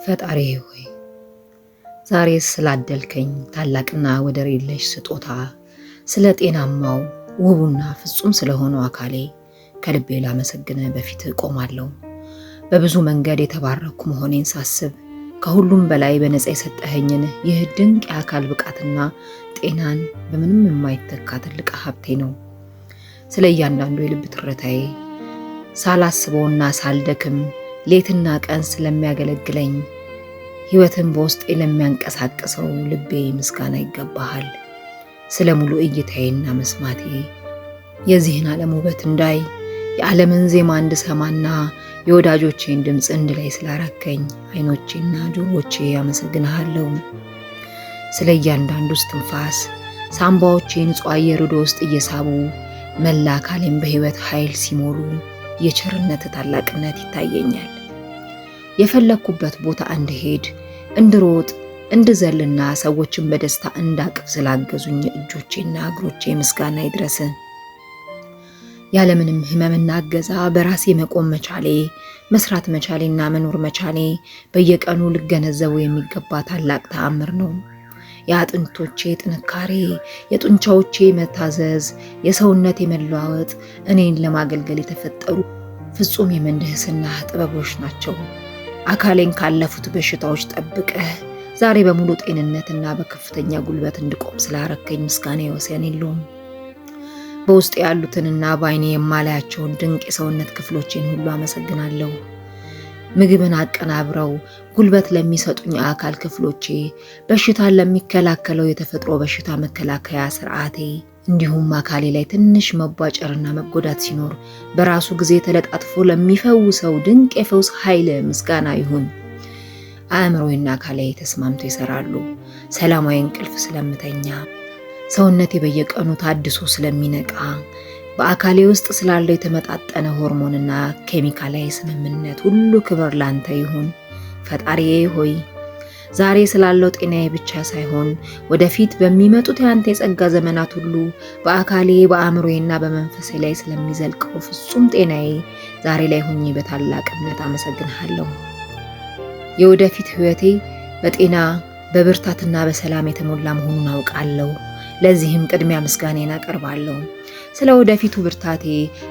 ፈጣሪዬ ሆይ ዛሬ ስላደልከኝ ታላቅና ወደር የለሽ ስጦታ ስለ ጤናማው ውቡና ፍጹም ስለሆነው አካሌ ከልቤ ላመሰግንህ በፊት እቆማለሁ። በብዙ መንገድ የተባረኩ መሆኔን ሳስብ ከሁሉም በላይ በነፃ የሰጠኸኝን ይህ ድንቅ የአካል ብቃትና ጤናን በምንም የማይተካ ትልቅ ሀብቴ ነው። ስለ እያንዳንዱ የልብ ትርታዬ ሳላስበውና ሳልደክም ሌትና ቀን ስለሚያገለግለኝ ሕይወትን በውስጤ ለሚያንቀሳቅሰው ልቤ ምስጋና ይገባሃል። ስለ ሙሉ እይታዬና መስማቴ የዚህን ዓለም ውበት እንዳይ የዓለምን ዜማ እንድሰማና የወዳጆቼን ድምፅ እንድላይ ስላረከኝ ዓይኖቼና ጆሮቼ ያመሰግንሃለሁ። ስለ እያንዳንዱ እስትንፋስ ሳምባዎቼ ንጹሕ አየር ወደ ውስጥ እየሳቡ መላ አካሌን በሕይወት ኃይል ሲሞሉ የቸርነት ታላቅነት ይታየኛል። የፈለኩበት ቦታ እንድሄድ፣ እንድሮጥ፣ እንድዘልና ሰዎችን በደስታ እንዳቅፍ ስላገዙኝ እጆቼና እግሮቼ ምስጋና ይድረስ። ያለምንም ህመምና እገዛ በራሴ መቆም መቻሌ፣ መስራት መቻሌና መኖር መቻሌ በየቀኑ ልገነዘቡ የሚገባ ታላቅ ተአምር ነው። የአጥንቶቼ ጥንካሬ፣ የጡንቻዎቼ መታዘዝ፣ የሰውነቴ መለዋወጥ እኔን ለማገልገል የተፈጠሩ ፍጹም የምህንድስና ጥበቦች ናቸው። አካሌን ካለፉት በሽታዎች ጠብቀህ ዛሬ በሙሉ ጤንነትና በከፍተኛ ጉልበት እንድቆም ስላረከኝ ምስጋና ወሰን የለውም። በውስጥ ያሉትንና በዓይኔ የማላያቸውን ድንቅ የሰውነት ክፍሎቼን ሁሉ አመሰግናለሁ። ምግብን አቀናብረው ጉልበት ለሚሰጡኝ የአካል ክፍሎቼ፣ በሽታን ለሚከላከለው የተፈጥሮ በሽታ መከላከያ ስርዓቴ፣ እንዲሁም አካሌ ላይ ትንሽ መቧጨርና መጎዳት ሲኖር በራሱ ጊዜ ተለጣጥፎ ለሚፈውሰው ድንቅ የፈውስ ኃይል ምስጋና ይሁን። አእምሮዬና አካሌ ተስማምቶ ይሰራሉ። ሰላማዊ እንቅልፍ ስለምተኛ፣ ሰውነቴ በየቀኑ ታድሶ ስለሚነቃ፣ በአካሌ ውስጥ ስላለው የተመጣጠነ ሆርሞንና ኬሚካላዊ ስምምነት ሁሉ ክብር ላንተ ይሁን። ፈጣሪዬ ሆይ ዛሬ ስላለው ጤናዬ ብቻ ሳይሆን ወደፊት በሚመጡት ያንተ የጸጋ ዘመናት ሁሉ በአካሌ በአእምሮዬና በመንፈሴ ላይ ስለሚዘልቀው ፍጹም ጤናዬ ዛሬ ላይ ሆኜ በታላቅ እምነት አመሰግንሃለሁ። የወደፊት ሕይወቴ በጤና በብርታትና በሰላም የተሞላ መሆኑን አውቃለሁ። ለዚህም ቅድሚያ ምስጋናዬን አቀርባለሁ። ስለ ወደፊቱ ብርታቴ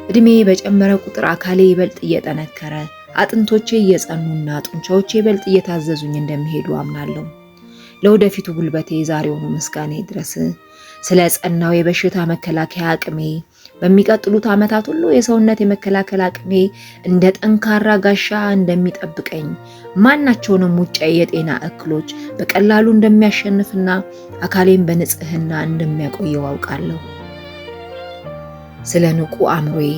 እድሜ በጨመረ ቁጥር አካሌ ይበልጥ እየጠነከረ አጥንቶቼ እየጸኑና ጡንቻዎቼ ይበልጥ እየታዘዙኝ እንደሚሄዱ አምናለሁ። ለወደፊቱ ጉልበቴ ዛሬውኑ ምስጋና ይድረስ። ስለ ጸናው የበሽታ መከላከያ አቅሜ በሚቀጥሉት ዓመታት ሁሉ የሰውነት የመከላከል አቅሜ እንደ ጠንካራ ጋሻ እንደሚጠብቀኝ፣ ማናቸውንም ውጫዊ የጤና እክሎች በቀላሉ እንደሚያሸንፍና አካሌን በንጽህና እንደሚያቆየው አውቃለሁ። ስለ ንቁ አእምሮዬ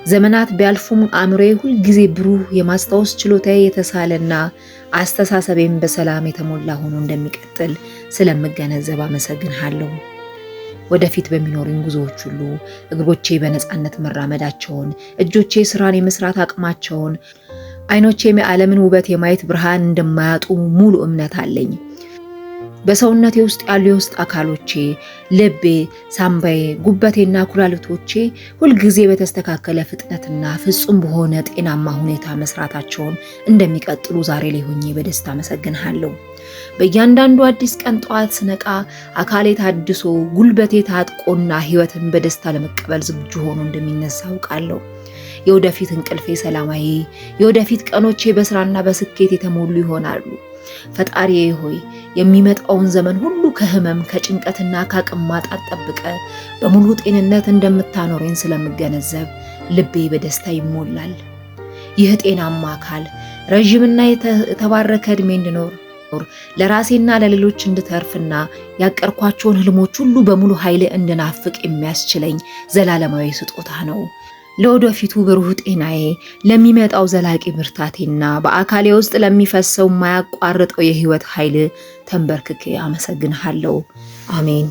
ዘመናት ቢያልፉም አእምሮዬ ሁል ጊዜ ብሩህ፣ የማስታወስ ችሎታዬ የተሳለና አስተሳሰቤም በሰላም የተሞላ ሆኖ እንደሚቀጥል ስለምገነዘብ አመሰግንሃለሁ። ወደፊት በሚኖሩኝ ጉዞዎች ሁሉ እግሮቼ በነፃነት መራመዳቸውን፣ እጆቼ ስራን የመስራት አቅማቸውን፣ ዓይኖቼም የዓለምን ውበት የማየት ብርሃን እንደማያጡ ሙሉ እምነት አለኝ። በሰውነቴ ውስጥ ያሉ የውስጥ አካሎቼ ልቤ፣ ሳምባዬ፣ ጉበቴና ኩላሊቶቼ ሁልጊዜ በተስተካከለ ፍጥነትና ፍጹም በሆነ ጤናማ ሁኔታ መስራታቸውን እንደሚቀጥሉ ዛሬ ላይ ሆኜ በደስታ አመሰግንሃለሁ። በእያንዳንዱ አዲስ ቀን ጠዋት ስነቃ አካሌ ታድሶ ጉልበቴ ታጥቆና ሕይወትን በደስታ ለመቀበል ዝግጁ ሆኖ እንደሚነሳ አውቃለሁ። የወደፊት እንቅልፌ ሰላማዊ፣ የወደፊት ቀኖቼ በስራና በስኬት የተሞሉ ይሆናሉ። ፈጣሪዬ ሆይ የሚመጣውን ዘመን ሁሉ ከህመም ከጭንቀትና ከአቅም ማጣት ጠብቀ በሙሉ ጤንነት እንደምታኖረኝ ስለምገነዘብ ልቤ በደስታ ይሞላል። ይህ ጤናማ አካል ረዥምና የተባረከ ዕድሜ እንድኖር ለራሴና ለሌሎች እንድተርፍና ያቀርኳቸውን ህልሞች ሁሉ በሙሉ ኃይል እንድናፍቅ የሚያስችለኝ ዘላለማዊ ስጦታ ነው። ለወደፊቱ ብሩህ ጤናዬ፣ ለሚመጣው ዘላቂ ብርታቴና በአካሌ ውስጥ ለሚፈሰው የማያቋርጠው የህይወት ኃይል ተንበርክኬ አመሰግንሃለሁ። አሜን።